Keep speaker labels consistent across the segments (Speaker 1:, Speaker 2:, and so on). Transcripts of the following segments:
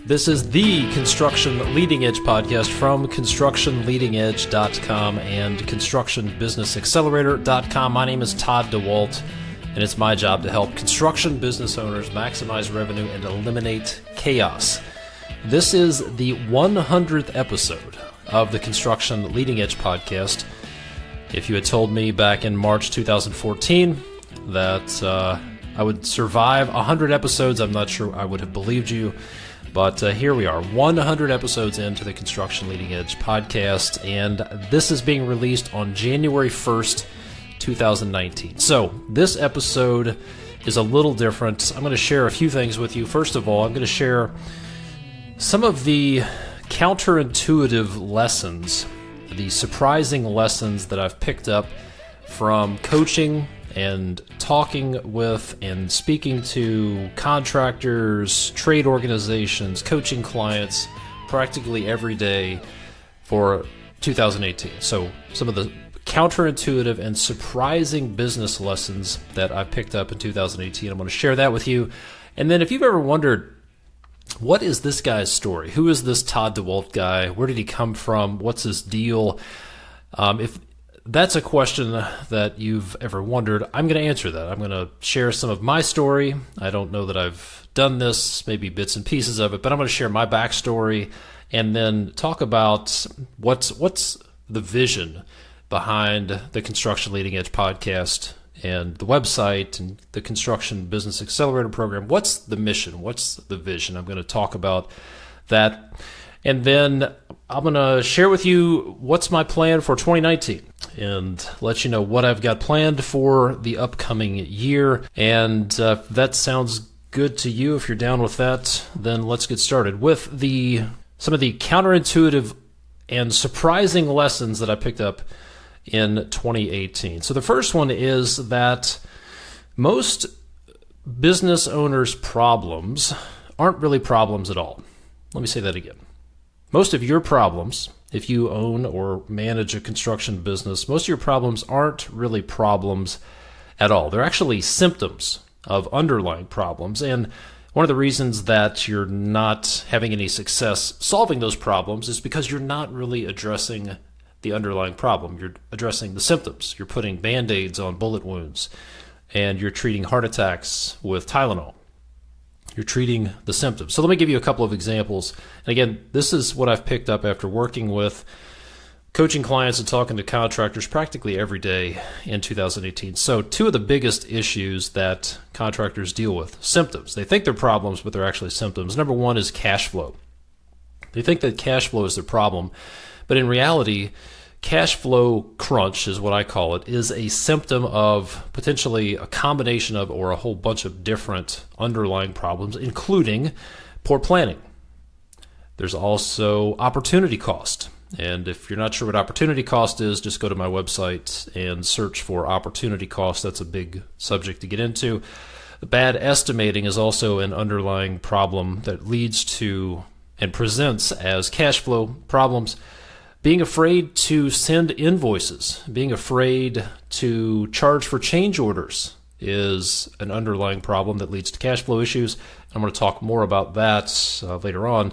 Speaker 1: This is the Construction Leading Edge podcast from constructionleadingedge.com and constructionbusinessaccelerator.com. My name is Todd DeWalt, and it's my job to help construction business owners maximize revenue and eliminate chaos. This is the 100th episode of the Construction Leading Edge podcast. If you had told me back in March 2014 that I would survive 100 episodes, I'm not sure I would have believed you. But here we are, 100 episodes into the Construction Leading Edge podcast, and this is being released on January 1st, 2019. So this episode is a little different. I'm going to share a few things with you. First of all, I'm going to share some of the counterintuitive lessons, the surprising lessons that I've picked up from coaching and talking with and speaking to contractors, trade organizations, coaching clients practically every day for 2018. So some of the counterintuitive and surprising business lessons that I picked up in 2018, I'm going to share that with you. And then if you've ever wondered, what is this guy's story? Who is this Todd DeWalt guy? Where did he come from? What's his deal? If that's a question that you've ever wondered, I'm going to answer that. I'm going to share some of my story. I don't know that I've done this, maybe bits and pieces of it, but I'm going to share my backstory and then talk about what's the vision behind the Construction Leading Edge podcast and the website and the Construction Business Accelerator program. What's the mission? What's the vision? I'm going to talk about that. And then I'm going to share with you what's my plan for 2019 and let you know what I've got planned for the upcoming year. And if that sounds good to you, if you're down with that, then let's get started with some of the counterintuitive and surprising lessons that I picked up in 2018. So the first one is that most business owners' problems aren't really problems at all. Let me say that again. Most of your problems, if you own or manage a construction business, most of your problems aren't really problems at all. They're actually symptoms of underlying problems. And one of the reasons that you're not having any success solving those problems is because you're not really addressing the underlying problem. You're addressing the symptoms. You're putting Band-Aids on bullet wounds, and you're treating heart attacks with Tylenol. You're treating the symptoms. So let me give you a couple of examples. And again, this is what I've picked up after working with coaching clients and talking to contractors practically every day in 2018. So two of the biggest issues that contractors deal with, symptoms. They think they're problems, but they're actually symptoms. Number one is cash flow. They think that cash flow is their problem, but in reality, cash flow crunch is what I call it, is a symptom of potentially a combination of or a whole bunch of different underlying problems, including poor planning. There's also opportunity cost. And if you're not sure what opportunity cost is, just go to my website and search for opportunity cost. That's a big subject to get into. Bad estimating is also an underlying problem that leads to and presents as cash flow problems. Being afraid to send invoices, being afraid to charge for change orders is an underlying problem that leads to cash flow issues. I'm going to talk more about that later on.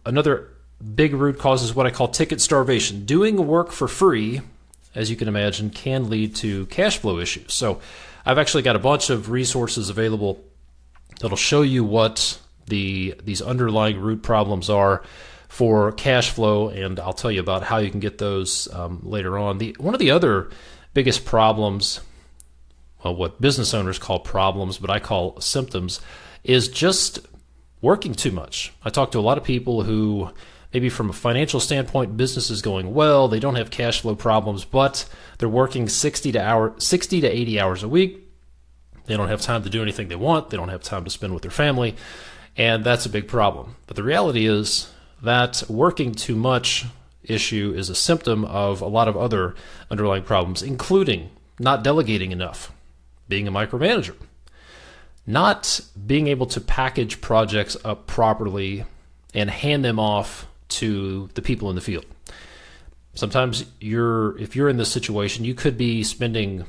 Speaker 1: Another big root cause is what I call ticket starvation. Doing work for free, as you can imagine, can lead to cash flow issues. So I've actually got a bunch of resources available that'll show you what these underlying root problems are for cash flow, and I'll tell you about how you can get those later on. One of the other biggest problems, well, what business owners call problems, but I call symptoms, is just working too much. I talk to a lot of people who maybe from a financial standpoint, business is going well, they don't have cash flow problems, but they're working 60 to 80 hours a week. They don't have time to do anything they want. They don't have time to spend with their family, and that's a big problem. But the reality is that working too much issue is a symptom of a lot of other underlying problems, including not delegating enough, being a micromanager, not being able to package projects up properly and hand them off to the people in the field. Sometimes if you're in this situation, you could be spending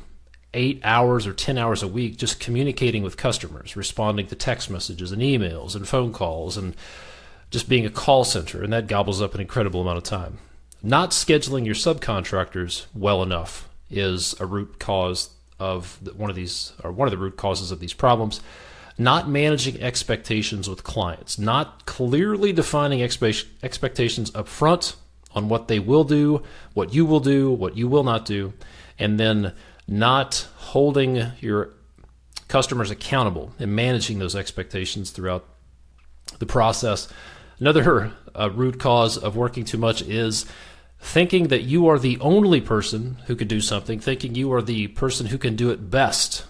Speaker 1: 8 hours or 10 hours a week just communicating with customers, responding to text messages and emails and phone calls and just being a call center, and that gobbles up an incredible amount of time. Not scheduling your subcontractors well enough is a root cause of one of the root causes of these problems. Not managing expectations with clients, not clearly defining expectations up front on what they will do, what you will not do, and then not holding your customers accountable and managing those expectations throughout the process. Another root cause of working too much is thinking that you are the only person who could do something, thinking you are the person who can do it best.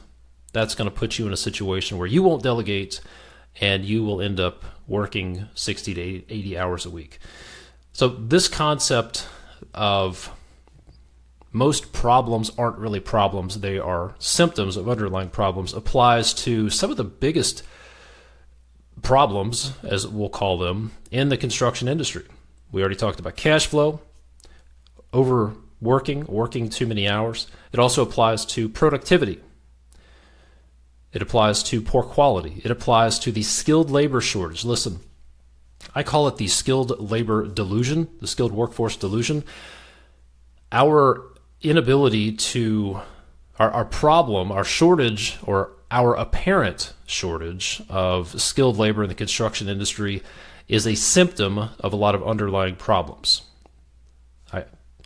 Speaker 1: That's going to put you in a situation where you won't delegate and you will end up working 60 to 80 hours a week. So this concept of most problems aren't really problems, they are symptoms of underlying problems, applies to some of the biggest problems, as we'll call them, in the construction industry. We already talked about cash flow, overworking, working too many hours. It also applies to productivity. It applies to poor quality. It applies to the skilled labor shortage. Listen, I call it the skilled labor delusion, the skilled workforce delusion. Our inability to, our problem, our shortage, or our apparent shortage of skilled labor in the construction industry is a symptom of a lot of underlying problems.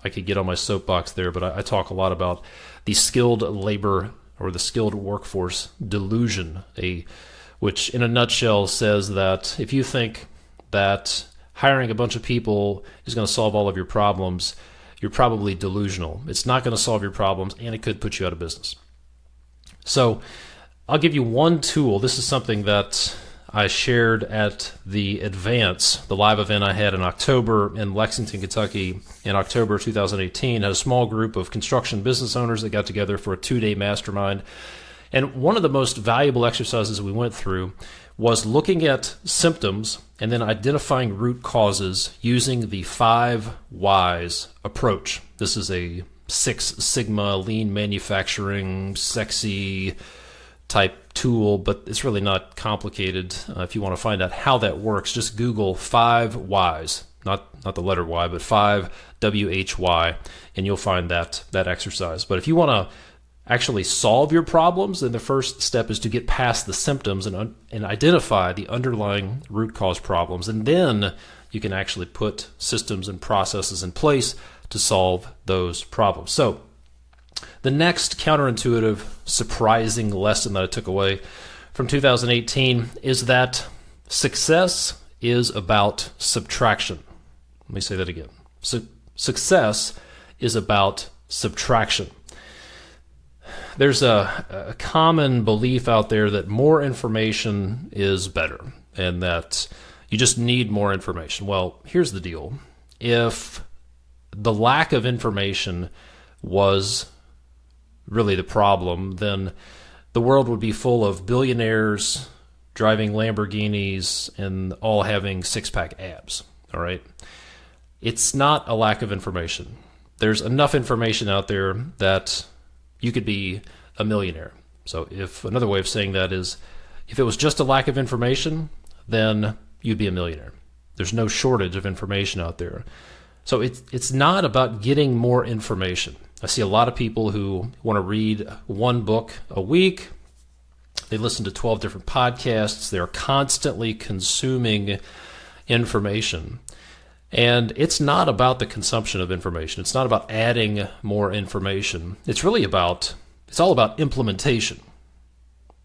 Speaker 1: I could get on my soapbox there, but I talk a lot about the skilled labor or the skilled workforce delusion, which in a nutshell says that if you think that hiring a bunch of people is going to solve all of your problems, you're probably delusional. It's not going to solve your problems, and it could put you out of business. So I'll give you one tool. This is something that I shared at the Advance, the live event I had in October in Lexington, Kentucky, in October 2018. I had a small group of construction business owners that got together for a 2-day mastermind. And one of the most valuable exercises we went through was looking at symptoms and then identifying root causes using the 5 whys approach. This is a 6 Sigma lean manufacturing, sexy type tool, but it's really not complicated. If you want to find out how that works, just Google 5 whys, not the letter Y, but 5 WHY, and you'll find that exercise. But if you want to actually solve your problems, then the first step is to get past the symptoms and identify the underlying root cause problems, and then you can actually put systems and processes in place to solve those problems. So the next counterintuitive, surprising lesson that I took away from 2018 is that success is about subtraction. Let me say that again. Success is about subtraction. There's a common belief out there that more information is better and that you just need more information. Well, here's the deal. If the lack of information was really the problem, then the world would be full of billionaires driving Lamborghinis and all having 6-pack abs, all right? It's not a lack of information. There's enough information out there that you could be a millionaire. So if another way of saying that is, if it was just a lack of information, then you'd be a millionaire. There's no shortage of information out there. So it's not about getting more information. I see a lot of people who want to read one book a week. They listen to 12 different podcasts. They're constantly consuming information. And it's not about the consumption of information. It's not about adding more information. It's all about implementation.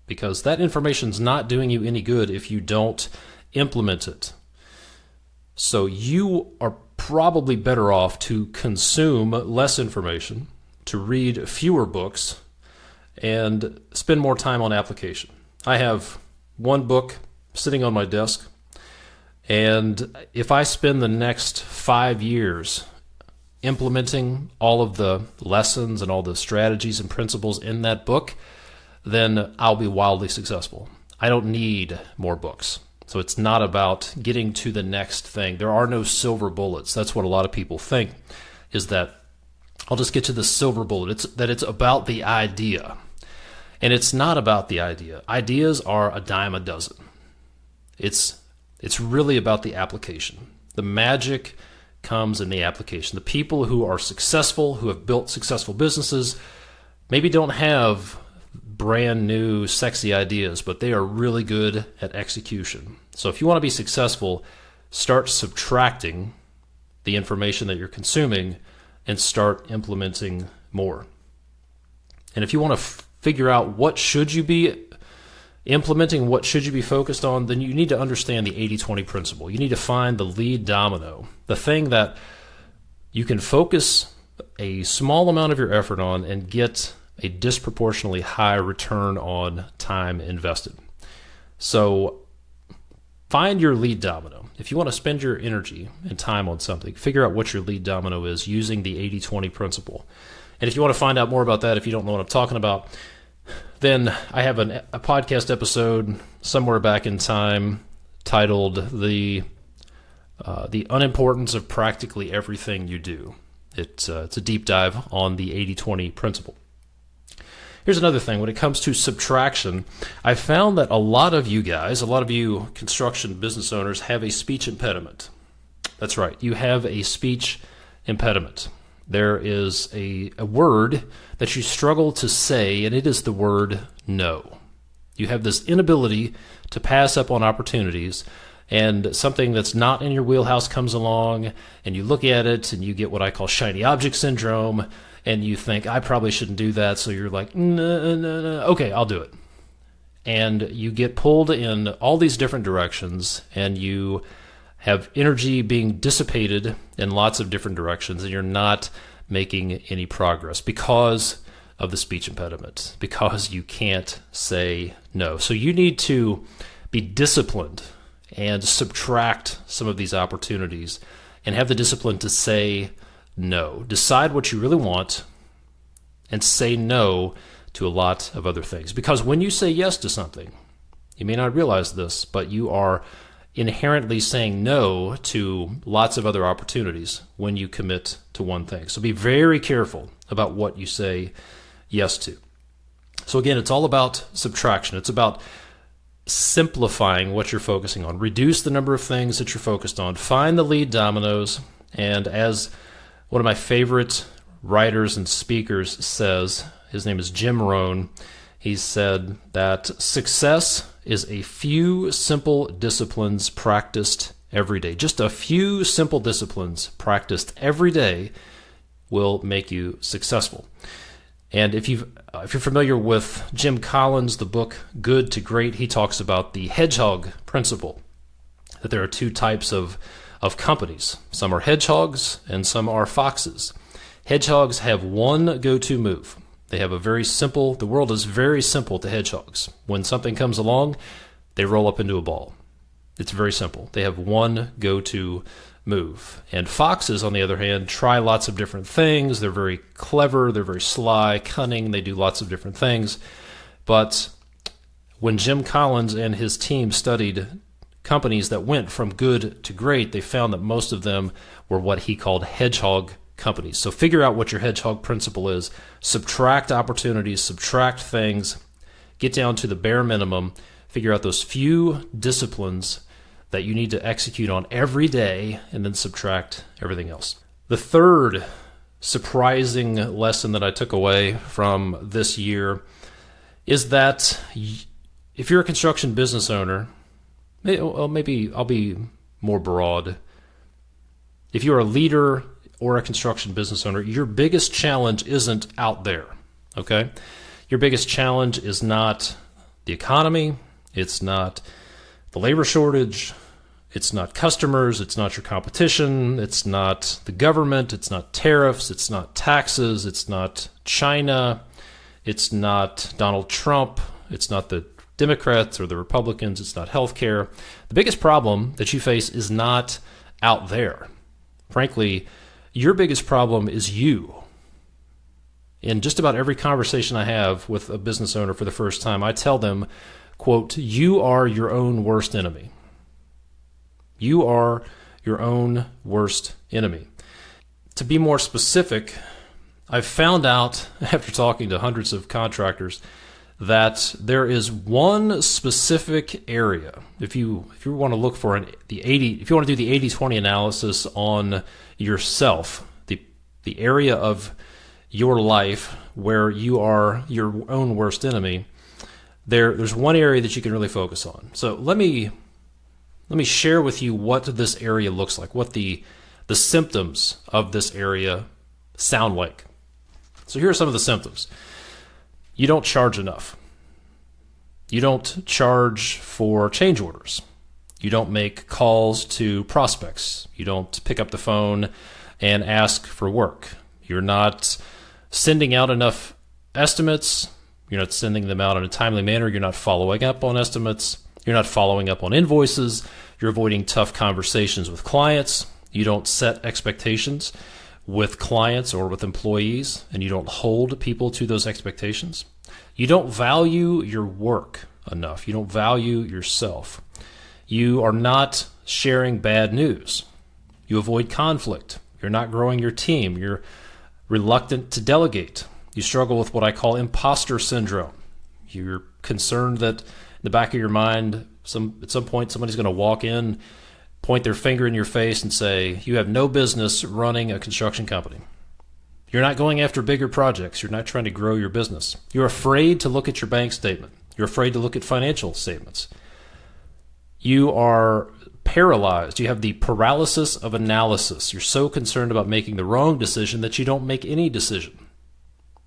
Speaker 1: Because that information's not doing you any good if you don't implement it. So you are probably better off to consume less information, to read fewer books, and spend more time on application. I have one book sitting on my desk, and if I spend the next 5 years implementing all of the lessons and all the strategies and principles in that book, then I'll be wildly successful. I don't need more books. So it's not about getting to the next thing. There are no silver bullets. That's what a lot of people think, is that I'll just get to the silver bullet. It's about the idea. And it's not about the idea. Ideas are a dime a dozen. It's really about the application. The magic comes in the application. The people who are successful, who have built successful businesses, maybe don't have brand new sexy ideas, but they are really good at execution. So if you want to be successful, start subtracting the information that you're consuming and start implementing more. And if you want to figure out what should you be implementing, what should you be focused on, then you need to understand the 80-20 principle. You need to find the lead domino, the thing that you can focus a small amount of your effort on and get a disproportionately high return on time invested. So find your lead domino. If you want to spend your energy and time on something, figure out what your lead domino is using the 80-20 principle. And if you want to find out more about that, if you don't know what I'm talking about, then I have a podcast episode somewhere back in time titled the unimportance of practically everything you do. It's a deep dive on the 80-20 principle. Here's another thing. When it comes to subtraction, I found that a lot of you guys, a lot of you construction business owners, have a speech impediment. That's right. You have a speech impediment. There is a word that you struggle to say, and it is the word no. You have this inability to pass up on opportunities, and something that's not in your wheelhouse comes along, and you look at it, and you get what I call shiny object syndrome, and you think, I probably shouldn't do that, so you're like, no, okay, I'll do it. And you get pulled in all these different directions, and you have energy being dissipated in lots of different directions, and you're not making any progress because of the speech impediment, because you can't say no. So you need to be disciplined and subtract some of these opportunities and have the discipline to say no. Decide what you really want and say no to a lot of other things. Because when you say yes to something, you may not realize this, but you are inherently saying no to lots of other opportunities when you commit to one thing. So be very careful about what you say yes to. So again, it's all about subtraction. It's about simplifying what you're focusing on. Reduce the number of things that you're focused on. Find the lead dominoes. And as one of my favorite writers and speakers says, his name is Jim Rohn, he said that success is a few simple disciplines practiced every day. Just a few simple disciplines practiced every day will make you successful. And if you're familiar with Jim Collins, the book Good to Great, he talks about the hedgehog principle, that there are two types of companies. Some are hedgehogs and some are foxes. Hedgehogs have one go-to move. They have the world is very simple to hedgehogs. When something comes along, they roll up into a ball. It's very simple. They have one go-to move. And foxes, on the other hand, try lots of different things. They're very clever. They're very sly, cunning. They do lots of different things. But when Jim Collins and his team studied companies that went from good to great, they found that most of them were what he called hedgehog companies. So figure out what your hedgehog principle is. Subtract opportunities, subtract things, get down to the bare minimum, figure out those few disciplines that you need to execute on every day, and then subtract everything else. The third surprising lesson that I took away from this year is that if you're a construction business owner, maybe I'll be more broad. If you're a leader or a construction business owner, your biggest challenge isn't out there, okay? Your biggest challenge is not the economy, it's not the labor shortage, it's not customers, it's not your competition, it's not the government, it's not tariffs, it's not taxes, it's not China, it's not Donald Trump, it's not the Democrats or the Republicans, it's not healthcare. The biggest problem that you face is not out there. Frankly, your biggest problem is you. In just about every conversation I have with a business owner for the first time, I tell them, quote, you are your own worst enemy. You are your own worst enemy. To be more specific, I've found out after talking to hundreds of contractors that there is one specific area. If you want to look for if you want to do the 80-20 analysis on yourself, the area of your life where you are your own worst enemy, there's one area that you can really focus on. So let me share with you what this area looks like, what the symptoms of this area sound like. So here are some of the symptoms. You don't charge enough. You don't charge for change orders. You don't make calls to prospects. You don't pick up the phone and ask for work. You're not sending out enough estimates. You're not sending them out in a timely manner. You're not following up on estimates. You're not following up on invoices. You're avoiding tough conversations with clients. You don't set expectations with clients or with employees, and you don't hold people to those expectations. You don't value your work enough. You don't value yourself. You are not sharing bad news. You avoid conflict. You're not growing your team. You're reluctant to delegate. You struggle with what I call imposter syndrome. You're concerned that in the back of your mind, at some point somebody's going to walk in, point their finger in your face and say, you have no business running a construction company. You're not going after bigger projects. You're not trying to grow your business. You're afraid to look at your bank statement. You're afraid to look at financial statements. You are paralyzed. You have the paralysis of analysis. You're so concerned about making the wrong decision that you don't make any decision.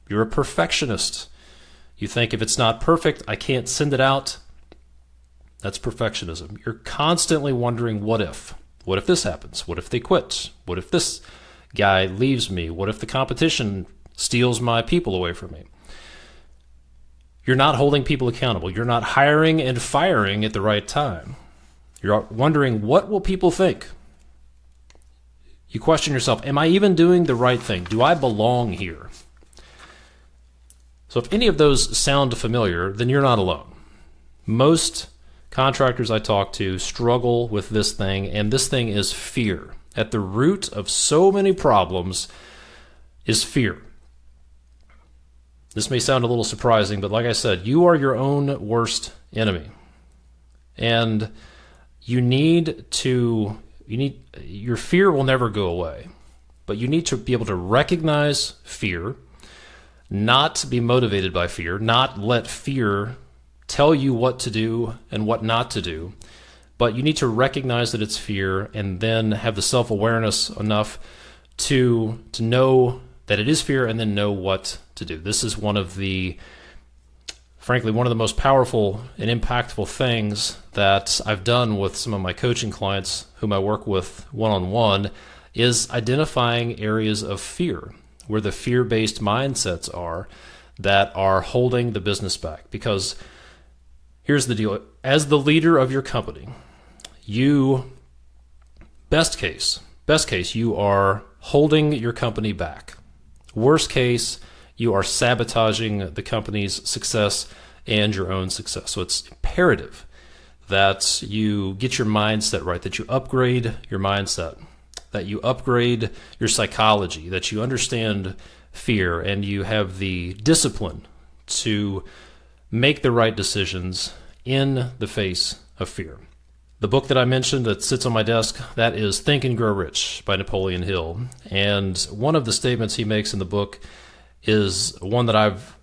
Speaker 1: You're a perfectionist. You think if it's not perfect, I can't send it out. That's perfectionism. You're constantly wondering, what if? What if this happens? What if they quit? What if this guy leaves me? What if the competition steals my people away from me? You're not holding people accountable. You're not hiring and firing at the right time. You're wondering, what will people think? You question yourself, am I even doing the right thing? Do I belong here? So if any of those sound familiar, then you're not alone. Most contractors I talk to struggle with this thing, and this thing is fear. At the root of so many problems is fear. This may sound a little surprising, but like I said, you are your own worst enemy. And your fear will never go away, but you need to be able to recognize fear, not be motivated by fear, not let fear tell you what to do and what not to do, but you need to recognize that it's fear and then have the self-awareness enough to know that it is fear and then know what to do. This is frankly, one of the most powerful and impactful things that I've done with some of my coaching clients whom I work with one-on-one is identifying areas of fear, where the fear-based mindsets are that are holding the business back. Because here's the deal. As the leader of your company, best case, you are holding your company back. Worst case, you are sabotaging the company's success and your own success. So it's imperative that you get your mindset right, that you upgrade your mindset, that you upgrade your psychology, that you understand fear, and you have the discipline to make the right decisions in the face of fear. The book that I mentioned that sits on my desk, that is Think and Grow Rich by Napoleon Hill. And one of the statements he makes in the book is one that I've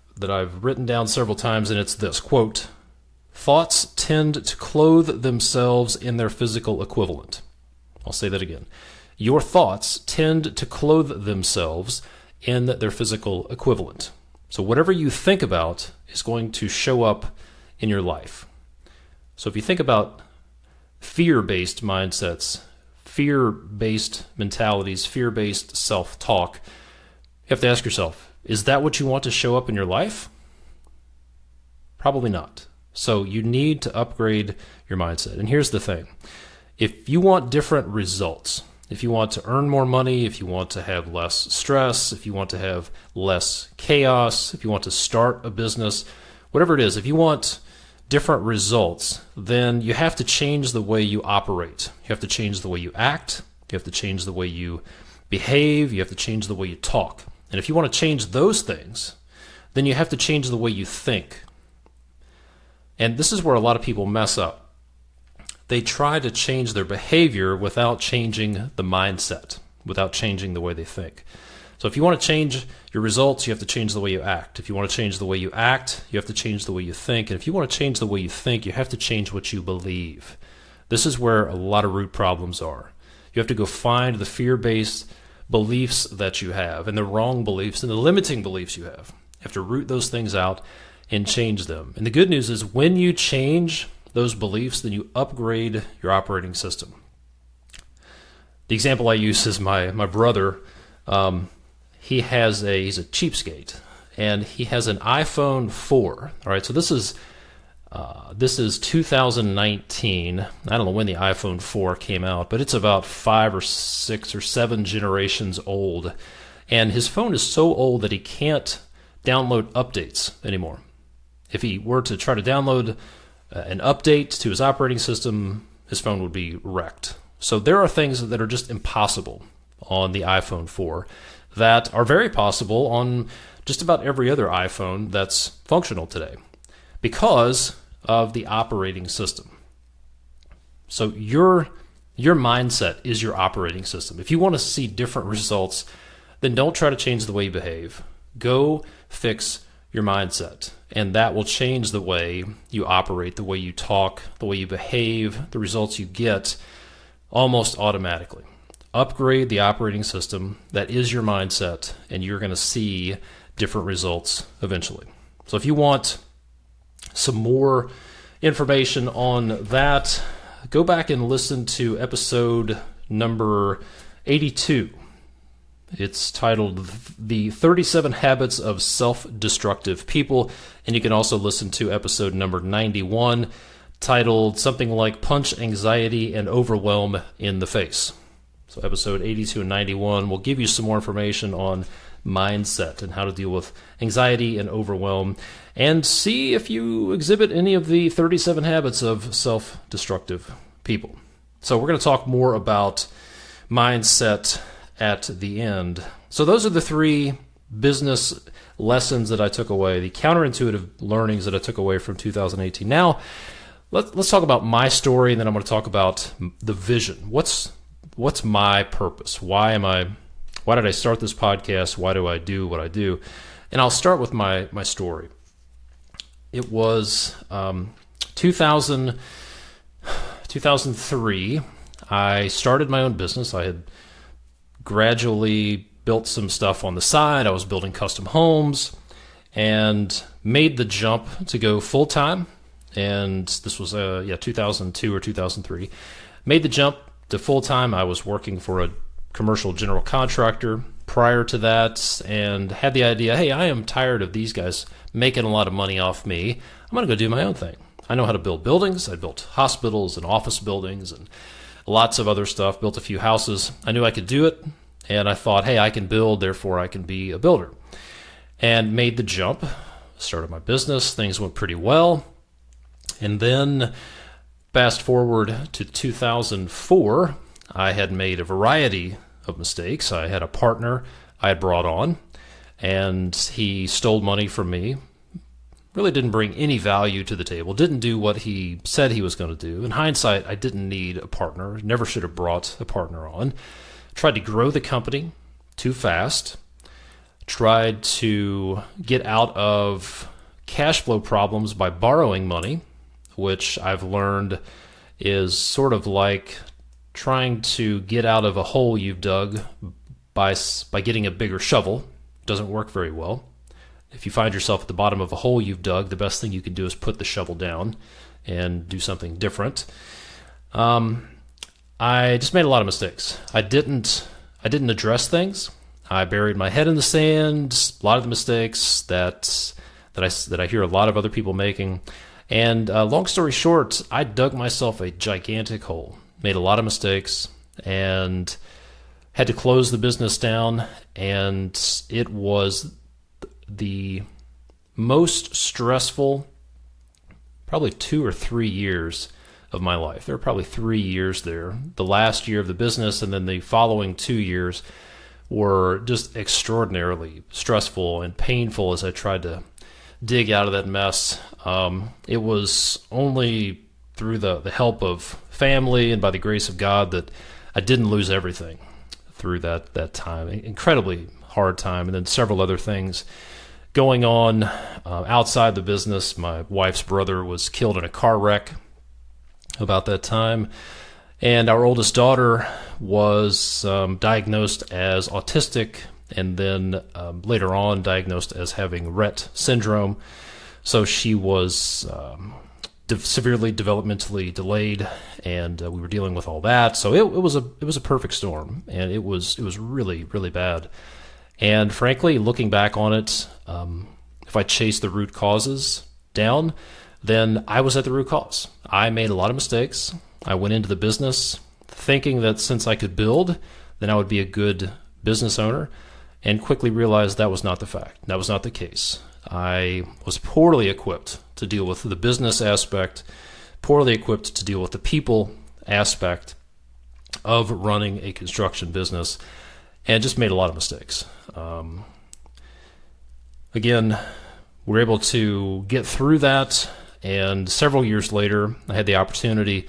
Speaker 1: written down several times, and it's this, quote, "Thoughts tend to clothe themselves in their physical equivalent." I'll say that again. Your thoughts tend to clothe themselves in their physical equivalent. So whatever you think about is going to show up in your life. So if you think about fear-based mindsets, fear-based mentalities, fear-based self-talk, you have to ask yourself, is that what you want to show up in your life? Probably not. So you need to upgrade your mindset. And here's the thing. If you want different results, if you want to earn more money, if you want to have less stress, if you want to have less chaos, if you want to start a business, whatever it is, if you want different results, then you have to change the way you operate. You have to change the way you act. You have to change the way you behave. You have to change the way you talk. And if you want to change those things, then you have to change the way you think. And this is where a lot of people mess up. They try to change their behavior without changing the mindset, without changing the way they think. So if you want to change your results, you have to change the way you act. If you want to change the way you act, you have to change the way you think. And if you want to change the way you think, you have to change what you believe. This is where a lot of root problems are. You have to go find the fear-based beliefs that you have and the wrong beliefs and the limiting beliefs you have. You have to root those things out and change them. And the good news is when you change those beliefs, then you upgrade your operating system. The example I use is my brother. He's a cheapskate, and he has an iPhone 4. All right, so this is 2019. I don't know when the iPhone 4 came out, but it's about 5 or 6 or 7 generations old. And his phone is so old that he can't download updates anymore. If he were to try to download an update to his operating system, his phone would be wrecked. So there are things that are just impossible on the iPhone 4 that are very possible on just about every other iPhone that's functional today because of the operating system. So your mindset is your operating system. If you want to see different results, then don't try to change the way you behave. Go fix your mindset, and that will change the way you operate, the way you talk, the way you behave, the results you get almost automatically. Upgrade the operating system that is your mindset, and you're going to see different results eventually. So if you want some more information on that, go back and listen to episode number 82. It's titled The 37 Habits of Self-Destructive People, and you can also listen to episode number 91, titled something like Punch Anxiety and Overwhelm in the Face. So episode 82 and 91 will give you some more information on mindset and how to deal with anxiety and overwhelm, and see if you exhibit any of the 37 habits of self-destructive people. So we're going to talk more about mindset at the end. So those are the 3 business lessons that I took away, the counterintuitive learnings that I took away from 2018. Now, let's talk about my story, and then I'm going to talk about the vision. What's my purpose? Why did I start this podcast? Why do I do what I do? And I'll start with my story. It was 2003. I started my own business. I had gradually built some stuff on the side. I was building custom homes and made the jump to go full-time. And this was 2002 or 2003. Made the jump to full-time. I was working for a commercial general contractor prior to that, and had the idea, hey, I am tired of these guys making a lot of money off me. I'm going to go do my own thing. I know how to build buildings. I built hospitals and office buildings and lots of other stuff, built a few houses. I knew I could do it, and I thought, hey, I can build, therefore I can be a builder. And made the jump, started my business. Things went pretty well. And then fast forward to 2004, I had made a variety of mistakes. I had a partner I had brought on, and he stole money from me. Really didn't bring any value to the table, didn't do what he said he was going to do. In hindsight, I didn't need a partner, never should have brought a partner on. Tried to grow the company too fast, tried to get out of cash flow problems by borrowing money, which I've learned is sort of like trying to get out of a hole you've dug by getting a bigger shovel. Doesn't work very well. If you find yourself at the bottom of a hole you've dug, the best thing you can do is put the shovel down and do something different. I just made a lot of mistakes. I didn't address things. I buried my head in the sand. A lot of the mistakes that I hear a lot of other people making. And long story short, I dug myself a gigantic hole. Made a lot of mistakes and had to close the business down. And it was the most stressful, probably 2 or 3 years of my life. There were probably 3 years there. The last year of the business and then the following 2 years were just extraordinarily stressful and painful as I tried to dig out of that mess. It was only through the help of family and by the grace of God that I didn't lose everything through that time. Incredibly hard time, and then several other things going on outside the business. My wife's brother was killed in a car wreck about that time, and our oldest daughter was diagnosed as autistic, and then later on diagnosed as having Rett syndrome. So she was severely developmentally delayed, and we were dealing with all that. So it was a perfect storm, and it was really, really bad. And frankly, looking back on it, if I chased the root causes down, then I was at the root cause. I made a lot of mistakes. I went into the business thinking that since I could build, then I would be a good business owner, and quickly realized that was not the fact. That was not the case. I was poorly equipped to deal with the business aspect, poorly equipped to deal with the people aspect of running a construction business, and just made a lot of mistakes. Again, we were able to get through that, and several years later, I had the opportunity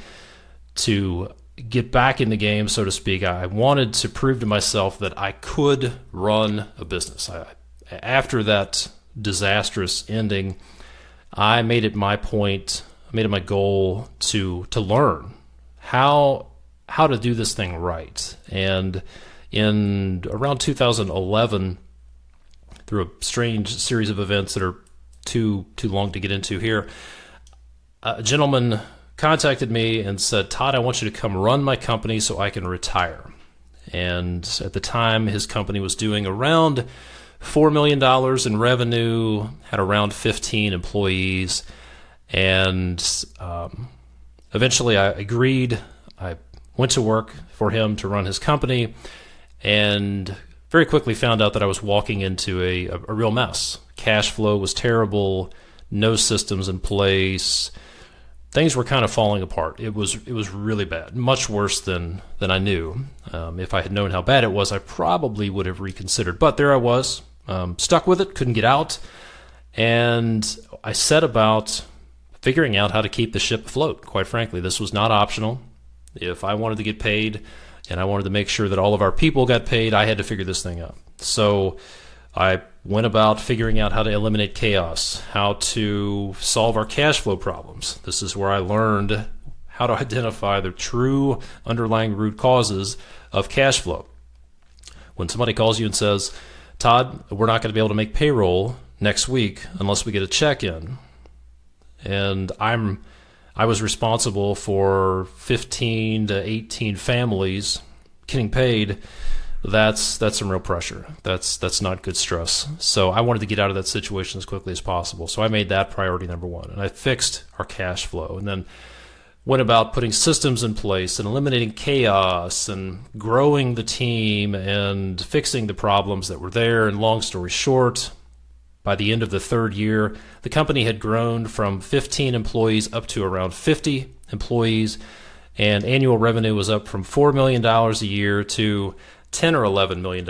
Speaker 1: to get back in the game, so to speak. I wanted to prove to myself that I could run a business. After that disastrous ending, I made it my goal to learn how to do this thing right. And in around 2011, through a strange series of events that are too long to get into here, a gentleman contacted me and said, "Todd, I want you to come run my company so I can retire." And at the time, his company was doing around $4 million in revenue, had around 15 employees, and eventually I agreed. I went to work for him to run his company, and very quickly found out that I was walking into a real mess. Cash flow was terrible, no systems in place. Things were kind of falling apart. It was really bad, much worse than I knew. If I had known how bad it was, I probably would have reconsidered. But there I was, stuck with it, couldn't get out, and I set about figuring out how to keep the ship afloat. Quite frankly, this was not optional. If I wanted to get paid, and I wanted to make sure that all of our people got paid, I had to figure this thing out. So I went about figuring out how to eliminate chaos, how to solve our cash flow problems. This is where I learned how to identify the true underlying root causes of cash flow. When somebody calls you and says, "Todd, we're not going to be able to make payroll next week unless we get a check in," and I was responsible for 15 to 18 families getting paid, that's some real pressure. That's not good stress. So I wanted to get out of that situation as quickly as possible. So I made that priority number one, and I fixed our cash flow, and then went about putting systems in place and eliminating chaos and growing the team and fixing the problems that were there. And long story short, by the end of the third year, the company had grown from 15 employees up to around 50 employees, and annual revenue was up from $4 million a year to $10 or $11 million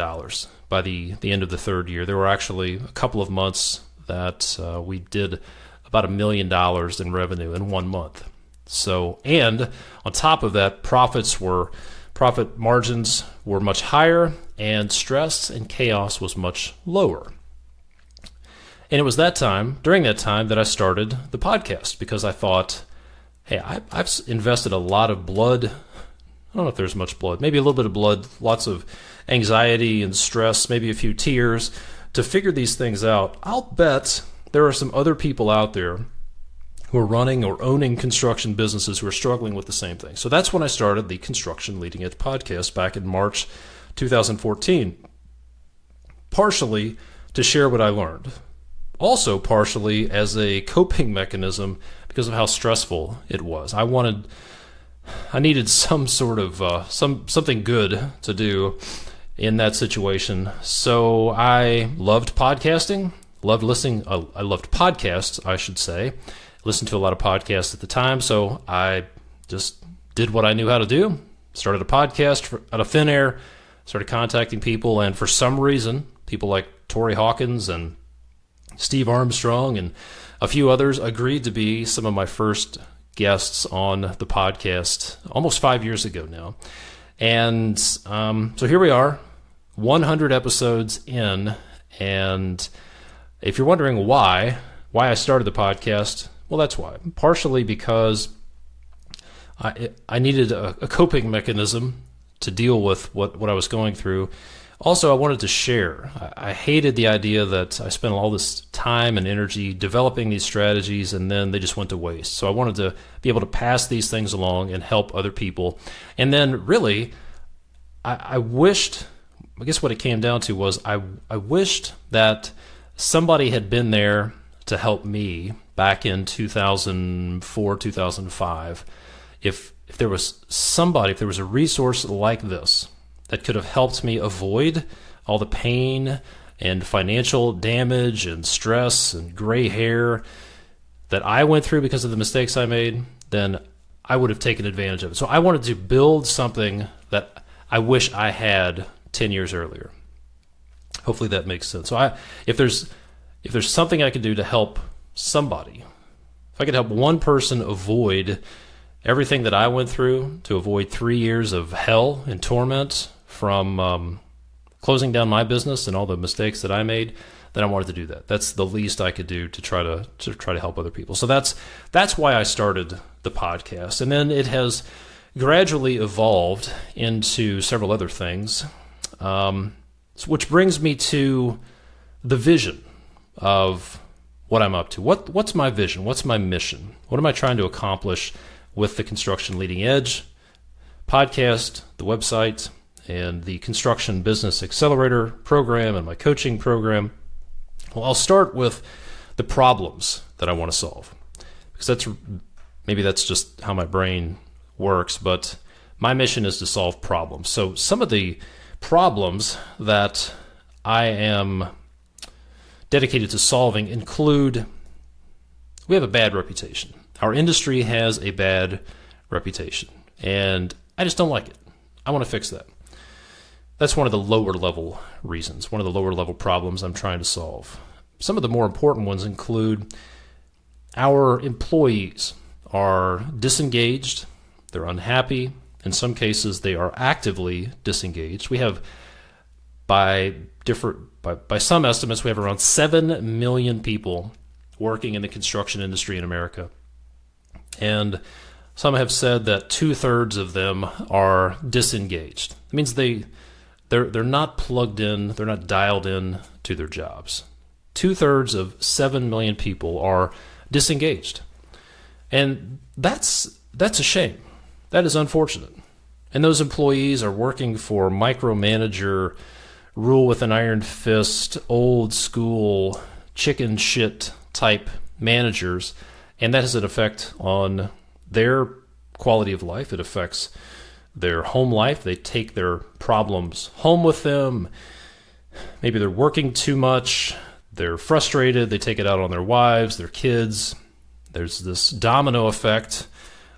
Speaker 1: by the end of the third year. There were actually a couple of months that we did about $1 million in revenue in 1 month. So, and on top of that, profit margins were much higher, and stress and chaos was much lower. And it was during that time, that I started the podcast, because I thought, hey, I've invested a lot of blood. I don't know if there's much blood, maybe a little bit of blood, lots of anxiety and stress, maybe a few tears to figure these things out. I'll bet there are some other people out there who are running or owning construction businesses who are struggling with the same thing. So that's when I started the Construction Leading Edge podcast back in March 2014, partially to share what I learned, also partially as a coping mechanism because of how stressful it was. I needed some sort of something good to do in that situation. So I loved podcasting, loved listening. I loved podcasts, I should say. Listened to a lot of podcasts at the time, so I just did what I knew how to do. Started a podcast out of thin air, started contacting people, and for some reason, people like Torrey Hawkins and Steve Armstrong and a few others agreed to be some of my first guests on the podcast almost 5 years ago now. And so here we are, 100 episodes in, and if you're wondering why I started the podcast, well, that's why. Partially because I needed a coping mechanism to deal with what I was going through. Also, I wanted to share. I hated the idea that I spent all this time and energy developing these strategies and then they just went to waste. So I wanted to be able to pass these things along and help other people. And then really, I wished, I guess what it came down to was I wished that somebody had been there to help me back in 2004, 2005. If there was somebody, if there was a resource like this that could have helped me avoid all the pain and financial damage and stress and gray hair that I went through because of the mistakes I made, then I would have taken advantage of it. So I wanted to build something that I wish I had 10 years earlier. Hopefully that makes sense. So if there's something I could do to help somebody, if I could help one person avoid everything that I went through, to avoid 3 years of hell and torment from closing down my business and all the mistakes that I made, then I wanted to do that. That's the least I could do to try to help other people. So that's why I started the podcast. And then it has gradually evolved into several other things, which brings me to the vision of what I'm up to. What's my vision? What's my mission? What am I trying to accomplish with the Construction Leading Edge podcast, the website, and the Construction Business Accelerator program and my coaching program? Well, I'll start with the problems that I want to solve, because maybe that's just how my brain works, but my mission is to solve problems. So some of the problems that I am dedicated to solving include, we have a bad reputation. Our industry has a bad reputation, and I just don't like it. I want to fix that. That's one of the lower level reasons, one of the lower level problems I'm trying to solve. Some of the more important ones include our employees are disengaged, they're unhappy. In some cases, they are actively disengaged. We have, by some estimates, we have around 7 million people working in the construction industry in America. And some have said that 2/3 of them are disengaged. It means they're not plugged in, they're not dialed in to their jobs. 2/3 of 7 million people are disengaged. And that's a shame. That is unfortunate. And those employees are working for micromanager, rule with an iron fist, old school, chicken shit type managers. And that has an effect on their quality of life. It affects their home life. They take their problems home with them. Maybe they're working too much. They're frustrated. They take it out on their wives, their kids. There's this domino effect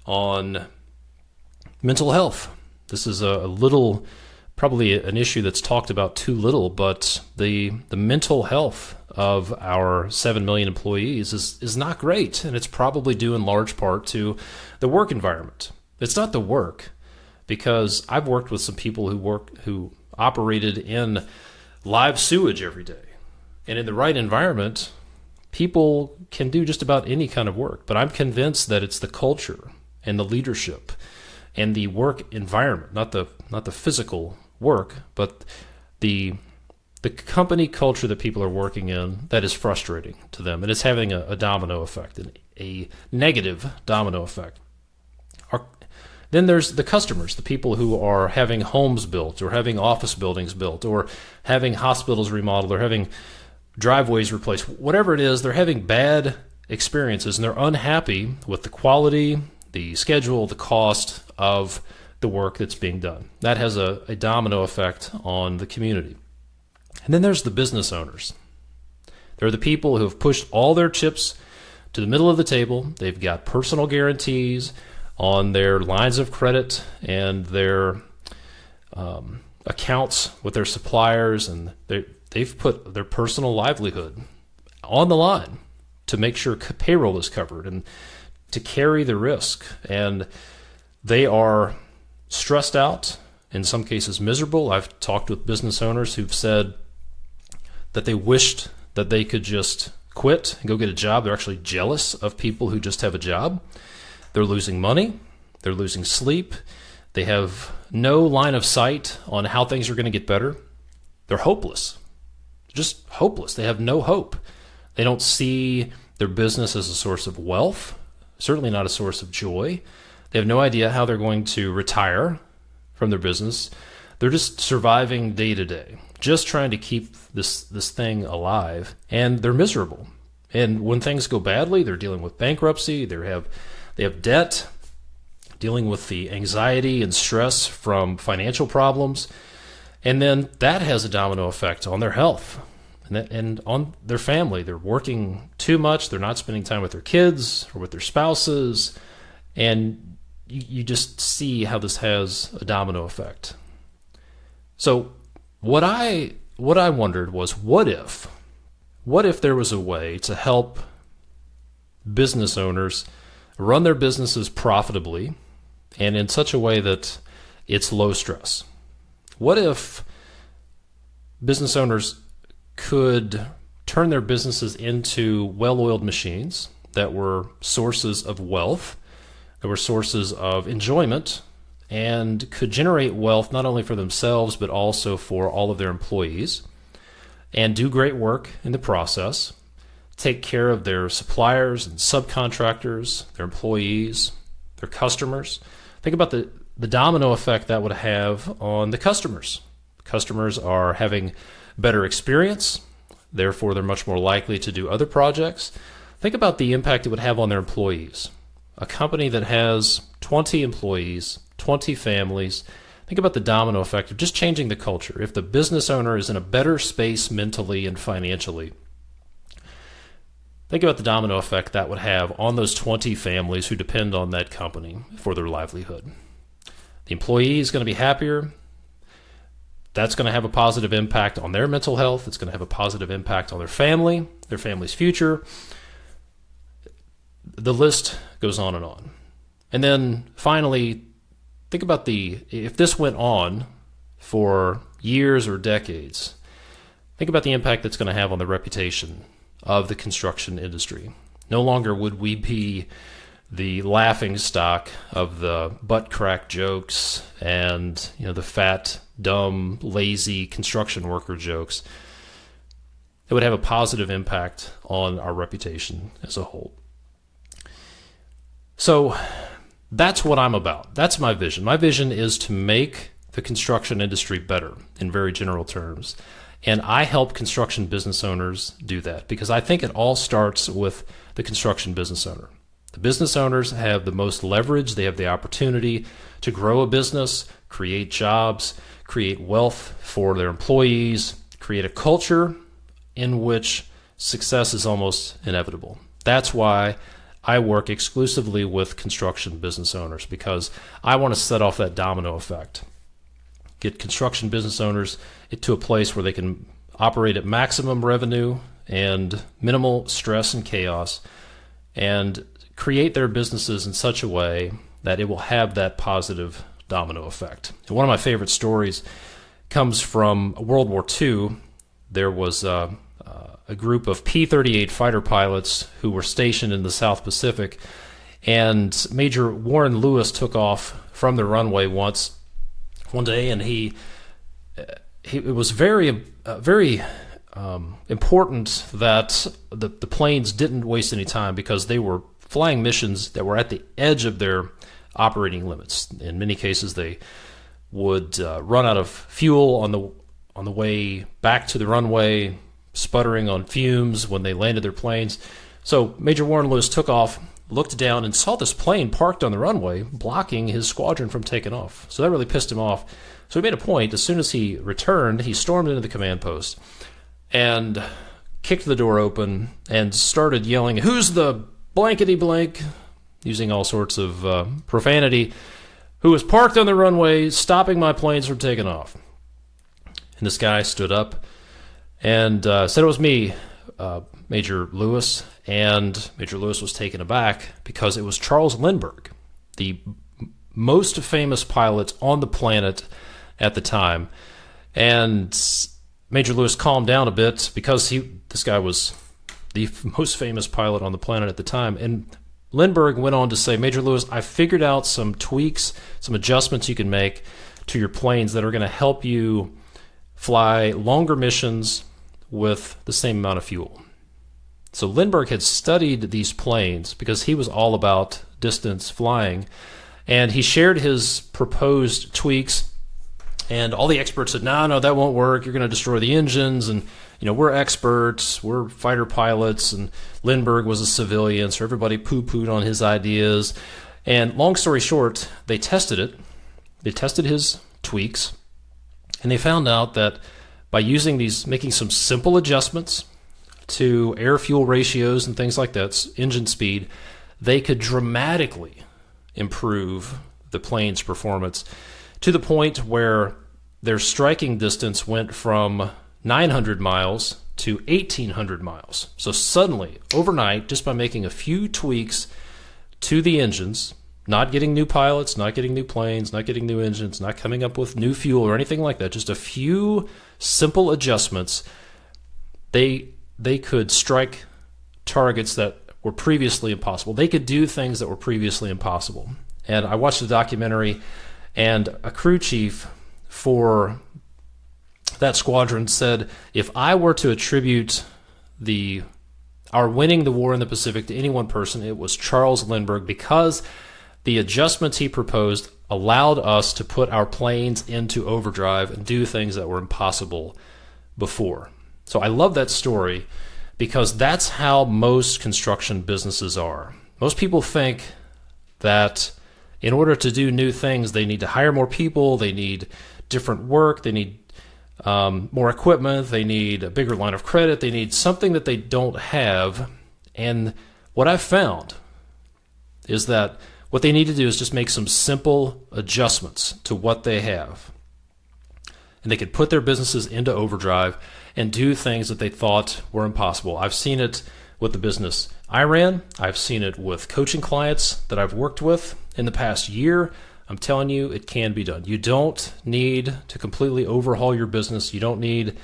Speaker 1: on mental health. This is probably an issue that's talked about too little, but the mental health of our 7 million employees is not great, and it's probably due in large part to the work environment. It's not the work, because I've worked with some people who operated in live sewage every day, and in the right environment, people can do just about any kind of work. But I'm convinced that it's the culture and the leadership and the work environment, not the physical work, but the company culture that people are working in that is frustrating to them, and it's having a domino effect, a negative domino effect. Then there's the customers, the people who are having homes built or having office buildings built or having hospitals remodeled or having driveways replaced. Whatever it is, they're having bad experiences, and they're unhappy with the quality, the schedule, the cost of the work that's being done. That has a domino effect on the community. And then there's the business owners. They're the people who have pushed all their chips to the middle of the table. They've got personal guarantees on their lines of credit and their accounts with their suppliers, and they've put their personal livelihood on the line to make sure payroll is covered and to carry the risk. And they are stressed out, in some cases miserable. I've talked with business owners who've said that they wished that they could just quit and go get a job. They're actually jealous of people who just have a job. They're losing money. They're losing sleep. They have no line of sight on how things are going to get better. They're hopeless, just hopeless. They have no hope. They don't see their business as a source of wealth, certainly not a source of joy. They have no idea how they're going to retire from their business. They're just surviving day to day, just trying to keep this thing alive, and they're miserable. And when things go badly, they're dealing with bankruptcy. They have debt, dealing with the anxiety and stress from financial problems, and then that has a domino effect on their health and on their family. They're working too much. They're not spending time with their kids or with their spouses, and you just see how this has a domino effect. So what I wondered was, what if there was a way to help business owners run their businesses profitably and in such a way that it's low stress? What if business owners could turn their businesses into well-oiled machines that were sources of wealth, that were sources of enjoyment, and could generate wealth not only for themselves but also for all of their employees, and do great work in the process, take care of their suppliers and subcontractors, their employees, their customers? Think about the domino effect that would have on the customers. Customers are having better experience, therefore they're much more likely to do other projects. Think about the impact it would have on their employees. A company that has 20 employees, 20 families, think about the domino effect of just changing the culture. If the business owner is in a better space mentally and financially, think about the domino effect that would have on those 20 families who depend on that company for their livelihood. The employee is going to be happier. That's going to have a positive impact on their mental health. It's going to have a positive impact on their family's future. The list goes on and on. And then finally, think about if this went on for years or decades, think about the impact that's going to have on the reputation of the construction industry. No longer would we be the laughing stock of the butt crack jokes and the fat, dumb, lazy construction worker jokes. It would have a positive impact on our reputation as a whole. So that's what I'm about. That's my vision. My vision is to make the construction industry better in very general terms. And I help construction business owners do that because I think it all starts with the construction business owner. The business owners have the most leverage. They have the opportunity to grow a business, create jobs, create wealth for their employees, create a culture in which success is almost inevitable. That's why I work exclusively with construction business owners, because I want to set off that domino effect. Get construction business owners to a place where they can operate at maximum revenue and minimal stress and chaos, and create their businesses in such a way that it will have that positive domino effect. And one of my favorite stories comes from World War II. There was a group of P-38 fighter pilots who were stationed in the South Pacific, and Major Warren Lewis took off from the runway one day, and it was very important that the planes didn't waste any time, because they were flying missions that were at the edge of their operating limits. In many cases, they would run out of fuel on the way back to the runway, sputtering on fumes when they landed their planes. So Major Warren Lewis took off, looked down, and saw this plane parked on the runway, blocking his squadron from taking off. So that really pissed him off. So he made a point. As soon as he returned, he stormed into the command post and kicked the door open and started yelling, "Who's the blankety blank," using all sorts of profanity, "who was parked on the runway, stopping my planes from taking off?" And this guy stood up and said it was me, Major Lewis. And Major Lewis was taken aback because it was Charles Lindbergh, the most famous pilot on the planet at the time. And Major Lewis calmed down a bit because this guy was the most famous pilot on the planet at the time. And Lindbergh went on to say, Major Lewis, I figured out some tweaks, some adjustments you can make to your planes that are going to help you fly longer missions with the same amount of fuel. So Lindbergh had studied these planes because he was all about distance flying, and he shared his proposed tweaks, and all the experts said, no, that won't work. You're going to destroy the engines, and we're experts, we're fighter pilots, and Lindbergh was a civilian, so everybody poo-pooed on his ideas. And long story short, they tested it. They tested his tweaks, and they found out that by making some simple adjustments to air-fuel ratios and things like that, engine speed, they could dramatically improve the plane's performance to the point where their striking distance went from 900 miles to 1,800 miles. So suddenly, overnight, just by making a few tweaks to the engines, not getting new pilots, not getting new planes, not getting new engines, not coming up with new fuel or anything like that, just a few simple adjustments, they could strike targets that were previously impossible. They could do things that were previously impossible. And I watched a documentary, and a crew chief for that squadron said, if I were to attribute our winning the war in the Pacific to any one person, it was Charles Lindbergh, because the adjustments he proposed allowed us to put our planes into overdrive and do things that were impossible before. So I love that story because that's how most construction businesses are. Most people think that in order to do new things, they need to hire more people, they need different work, they need more equipment, they need a bigger line of credit, they need something that they don't have. And what I've found is that what they need to do is just make some simple adjustments to what they have. And they could put their businesses into overdrive and do things that they thought were impossible. I've seen it with the business I ran. I've seen it with coaching clients that I've worked with in the past year. I'm telling you, it can be done. You don't need to completely overhaul your business. You don't need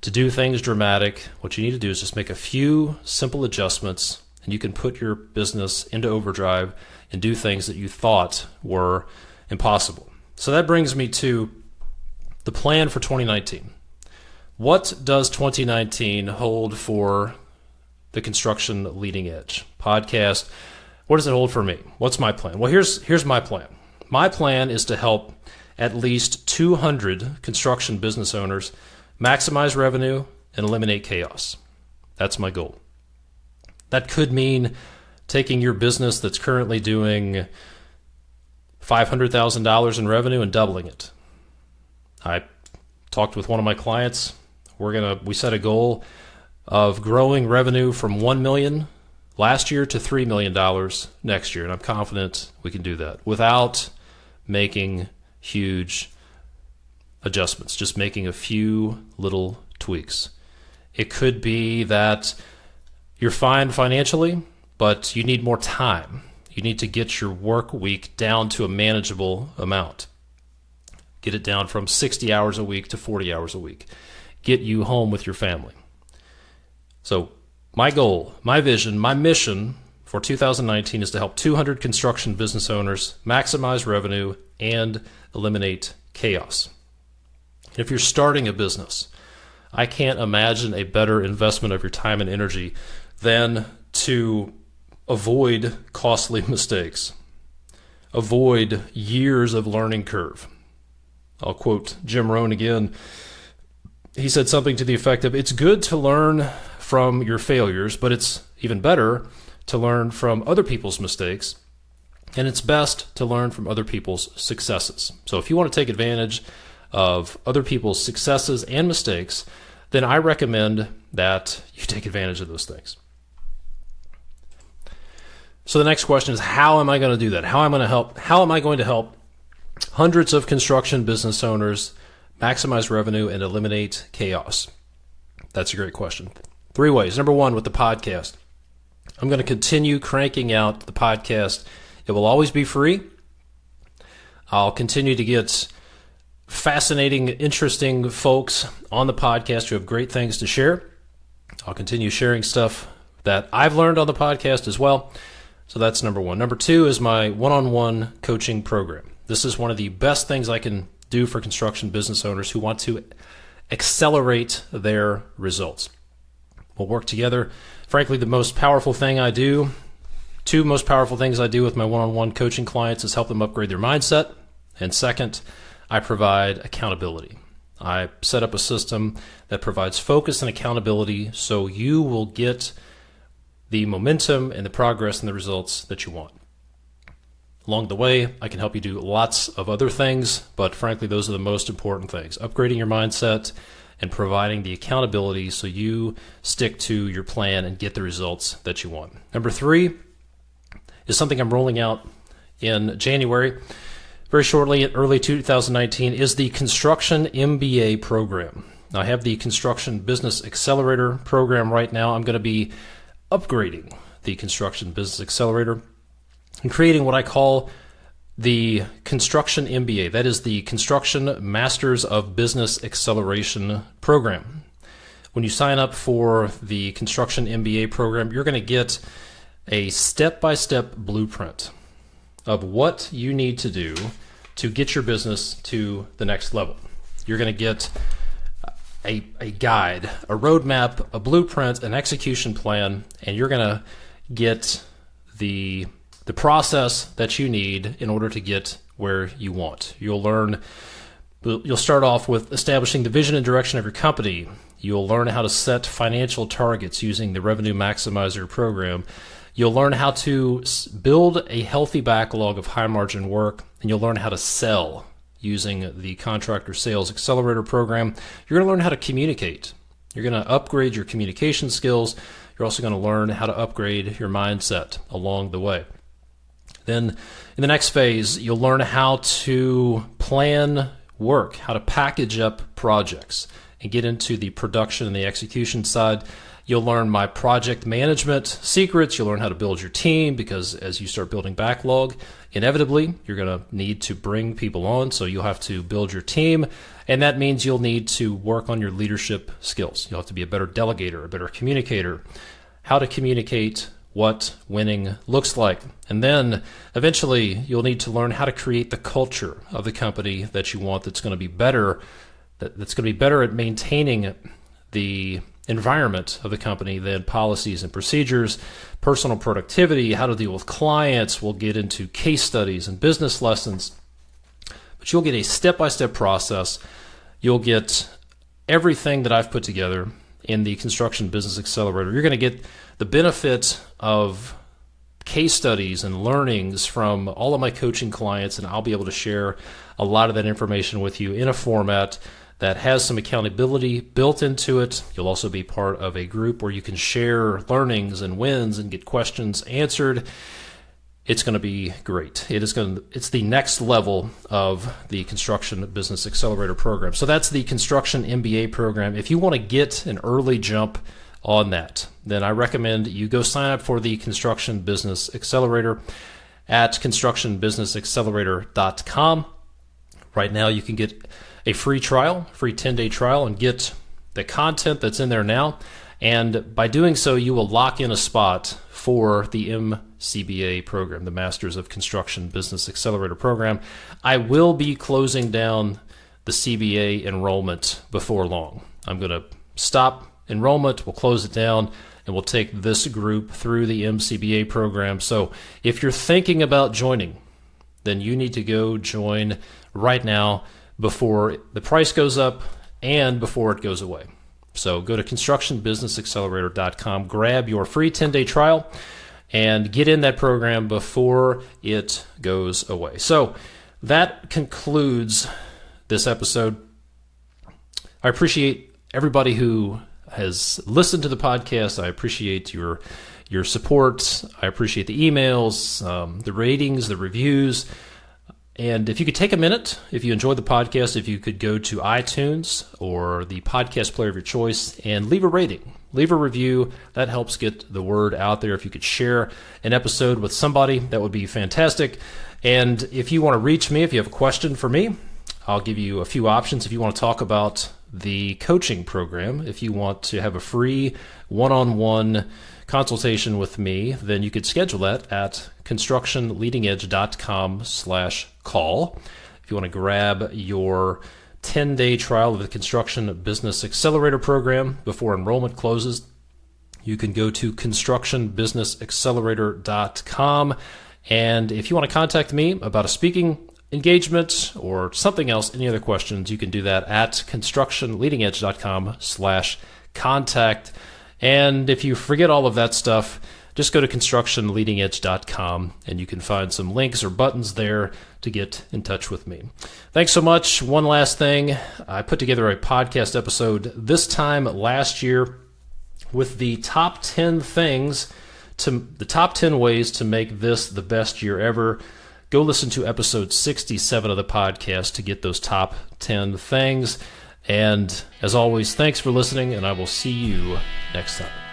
Speaker 1: to do things dramatic. What you need to do is just make a few simple adjustments, and you can put your business into overdrive and do things that you thought were impossible. So that brings me to the plan for 2019. What does 2019 hold for the Construction Leading Edge podcast? What does it hold for me? What's my plan? Well, here's my plan. My plan is to help at least 200 construction business owners maximize revenue and eliminate chaos. That's my goal. That could mean taking your business that's currently doing $500,000 in revenue and doubling it. I talked with one of my clients. We set a goal of growing revenue from $1 million last year to $3 million next year, and I'm confident we can do that without making huge adjustments, just making a few little tweaks. It could be that you're fine financially, but you need more time. You need to get your work week down to a manageable amount. Get it down from 60 hours a week to 40 hours a week. Get you home with your family. So my goal, my vision, my mission for 2019 is to help 200 construction business owners maximize revenue and eliminate chaos. And if you're starting a business, I can't imagine a better investment of your time and energy than to avoid costly mistakes, avoid years of learning curve. I'll quote Jim Rohn again. He said something to the effect of, it's good to learn from your failures, but it's even better to learn from other people's mistakes, and it's best to learn from other people's successes. So if you want to take advantage of other people's successes and mistakes, then I recommend that you take advantage of those things. So the next question is, how am I going to do that? How am I going to help hundreds of construction business owners maximize revenue, and eliminate chaos? That's a great question. 3 ways. Number 1, with the podcast. I'm going to continue cranking out the podcast. It will always be free. I'll continue to get fascinating, interesting folks on the podcast who have great things to share. I'll continue sharing stuff that I've learned on the podcast as well. So that's number 1. Number 2 is my one-on-one coaching program. This is one of the best things I can do for construction business owners who want to accelerate their results. We'll work together. Frankly, the most powerful thing I do, 2 most powerful things I do with my one-on-one coaching clients is help them upgrade their mindset. And second, I provide accountability. I set up a system that provides focus and accountability so you will get the momentum and the progress and the results that you want. Along the way, I can help you do lots of other things, but frankly, those are the most important things. Upgrading your mindset and providing the accountability so you stick to your plan and get the results that you want. Number 3 is something I'm rolling out in January, very shortly, in early 2019, is the Construction MBA program. Now, I have the Construction Business Accelerator program right now. I'm going to be upgrading the Construction Business Accelerator and creating what I call the Construction MBA. That is the Construction Masters of Business Acceleration program. When you sign up for the Construction MBA program, you're going to get a step-by-step blueprint of what you need to do to get your business to the next level. You're going to get a guide, a roadmap, a blueprint, an execution plan, and you're going to get the process that you need in order to get where you want. You'll start off with establishing the vision and direction of your company. You'll learn how to set financial targets using the Revenue Maximizer program. You'll learn how to build a healthy backlog of high-margin work, and you'll learn how to sell using the Contractor Sales Accelerator program. You're going to learn how to communicate. You're going to upgrade your communication skills. You're also going to learn how to upgrade your mindset along the way. Then in the next phase, you'll learn how to plan work, how to package up projects, and get into the production and the execution side. You'll learn my project management secrets. You'll learn how to build your team, because as you start building backlog, inevitably you're going to need to bring people on. So you'll have to build your team, and that means you'll need to work on your leadership skills. You'll have to be a better delegator, a better communicator, how to communicate what winning looks like. And then eventually you'll need to learn how to create the culture of the company that you want, that's going to be better, that's going to be better at maintaining the environment of the company than policies and procedures, personal productivity, how to deal with clients. We'll get into case studies and business lessons, but you'll get a step-by-step process. You'll get everything that I've put together in the Construction Business Accelerator. You're going to get the benefit of case studies and learnings from all of my coaching clients, and I'll be able to share a lot of that information with you in a format that has some accountability built into it. You'll also be part of a group where you can share learnings and wins and get questions answered. It's going to be great. It's the next level of the Construction Business Accelerator program. So that's the Construction MBA program. If you want to get an early jump on that, then I recommend you go sign up for the Construction Business Accelerator at constructionbusinessaccelerator.com. Right now you can get a free 10-day trial, and get the content that's in there now. And by doing so, you will lock in a spot for the MCBA program, the Masters of Construction Business Accelerator program. I will be closing down the CBA enrollment before long. I'm going to stop enrollment, we'll close it down, and we'll take this group through the MCBA program. So if you're thinking about joining, then you need to go join right now before the price goes up and before it goes away. So go to constructionbusinessaccelerator.com, grab your free 10-day trial, and get in that program before it goes away. So that concludes this episode. I appreciate everybody who has listened to the podcast. I appreciate your support. I appreciate the emails, the ratings, the reviews. And if you could take a minute, if you enjoyed the podcast, if you could go to iTunes or the podcast player of your choice and leave a rating, leave a review. That helps get the word out there. If you could share an episode with somebody, that would be fantastic. And if you want to reach me, if you have a question for me, I'll give you a few options. If you want to talk about the coaching program, if you want to have a free one-on-one consultation with me, then you could schedule that at constructionleadingedge.com/call. If you want to grab your 10-day trial of the Construction Business Accelerator program before enrollment closes, you can go to constructionbusinessaccelerator.com. And if you want to contact me about a speaking engagement or something else, any other questions, you can do that at constructionleadingedge.com/contact. And if you forget all of that stuff, just go to constructionleadingedge.com and you can find some links or buttons there to get in touch with me. Thanks so much. One last thing. I put together a podcast episode this time last year with the top 10 ways to make this the best year ever. Go listen to episode 67 of the podcast to get those top 10 things. And as always, thanks for listening, and I will see you next time.